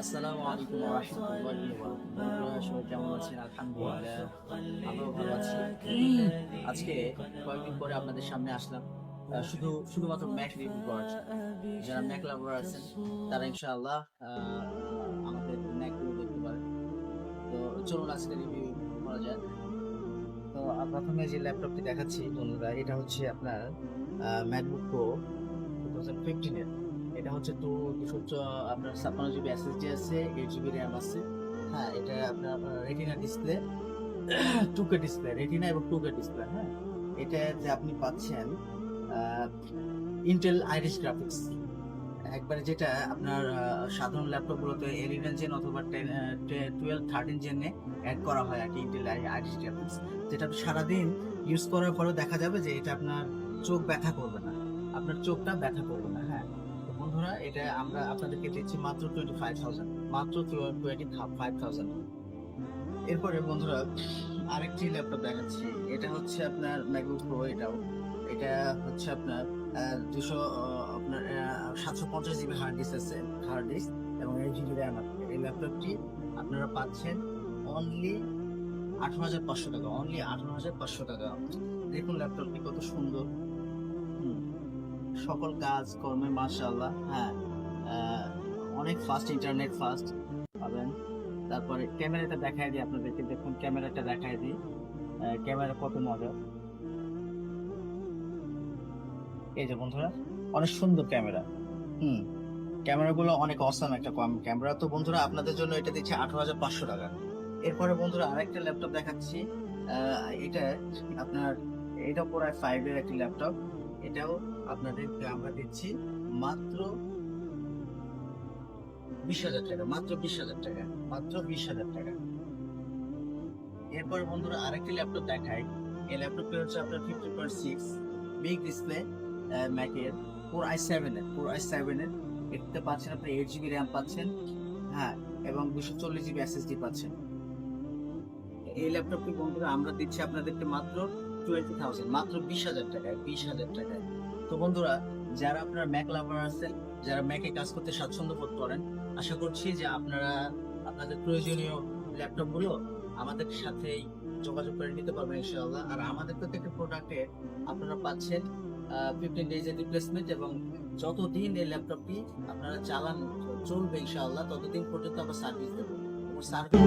আসসালামু আলাইকুম ওয়া রাহমাতুল্লাহি ওয়া বারাকাতুহু। সবাই কেমন আছেন? আলহামদুলিল্লাহ আমিও ভালো আছি। আজকে কয়েকদিন পরে আপনাদের সামনে আসলাম শুধুমাত্র ম্যাক রিভিউ করার জন্য। যারা ম্যাক লাভার আছেন তারা ইনশাআল্লাহ আমাদের ম্যাক গুলো দেখতে পারেন। তো চলুন আজকে রিভিউ করা যাক। তো প্রথমে যে ল্যাপটপটি দেখাচ্ছি বন্ধুরা, এটা হচ্ছে আপনার ম্যাকবুক প্রো 2015 এর। এটা হচ্ছে আপনার 56 জিবি এসএসডি আছে, 8 জিবি র্যাম আছে। হ্যাঁ, এটা আপনার retina display, 2K display, retina এবং 2K ডিসপ্লে। হ্যাঁ, এটাতে আপনি পাচ্ছেন ইন্টেল আইরিস গ্রাফিক্স, একবারে যেটা আপনার সাধারণ ল্যাপটপগুলোতে 11 জেন অথবা 12 13 জেনে অ্যাড করা হয় আর কি, ইন্টেল আইরিস গ্রাফিক্স, যেটা আপনি সারাদিন ইউজ করার পরেও দেখা যাবে যে এটা আপনার চোখ ব্যথা করবে না, আপনার চোখটা ব্যথা করবে না। হ্যাঁ, তো বন্ধুরা, এটা আমরা আপনাদেরকে দিচ্ছি মাত্র 25,000, মাত্র 25,000। এরপরে বন্ধুরা আরেকটি ল্যাপটপ দেখাচ্ছি। এটা হচ্ছে আপনার ম্যাকবুক প্রো। এটা হচ্ছে আপনার 750 জিবি হার্ড ডিস্ক আছে, এবং 8 জিবি র্যাম আছে। এই ল্যাপটপটি আপনারা পাচ্ছেন অনলি 18,500 টাকা, অনলি 18,500 টাকা। দেখুন ল্যাপটপটি কত সুন্দর, সকল কাজ কর্মে মাশাআল্লাহ। হ্যাঁ, অনেক ফাস্ট, ইন্টারনেট ফাস্ট পাবেন। তারপরে ক্যামেরাটা দেখাই দিই আপনাদেরকে, দেখুন ক্যামেরাটা দেখাই দিই, ক্যামেরা কত মডেল। এই যে বন্ধুরা, অনেক সুন্দর ক্যামেরা। ক্যামেরাগুলো অনেক অসাম একটা ক্যামেরা। তো বন্ধুরা, আপনাদের জন্য এটা দিচ্ছে 18,500 টাকা। এরপরে বন্ধুরা আরেকটা ল্যাপটপ দেখাচ্ছি। এটা আপনার Core i5 এর একটি ল্যাপটপ। এটাও আপনাদেরকে আমরা দিচ্ছি মাত্র 20,000 টাকা, মাত্র 20,000 টাকা, মাত্র 20,000 টাকা। এরপরে বন্ধুরা আরেকটি ল্যাপটপ দেখাই। এই ল্যাপটপটি হচ্ছে আপনার 50.6 বিগ ডিসপ্লে, ম্যাকের Core i7 এর। এতে পাচ্ছেন আপনি 8 জিবি র্যাম পাচ্ছেন, হ্যাঁ, এবং 240 জিবি এসএসডি পাচ্ছেন। এই ল্যাপটপটি বন্ধুরা আমরা দিচ্ছি আপনাদেরকে মাত্র 20,000, মাত্র 20,000 টাকায়, 20,000 টাকায়। তো বন্ধুরা, যারা আপনারা ম্যাক লাভার আছেন, যারা ম্যাকে কাজ করতে স্বাচ্ছন্দ্য বোধ করেন, আশা করছি যে আপনারা আপনাদের প্রয়োজনীয় ল্যাপটপগুলো আমাদের সাথেই যোগাযোগ করে নিতে পারবেন ইনশাআল্লাহ। আর আমাদের প্রত্যেকটা প্রোডাক্টে আপনারা পাচ্ছেন 15 ডেজের রিপ্লেসমেন্ট, এবং যতদিন এই ল্যাপটপটি আপনারা চলবে ইনশাআল্লাহ, ততদিন পর্যন্ত আমরা সার্ভিস দেবো। সার্ভিস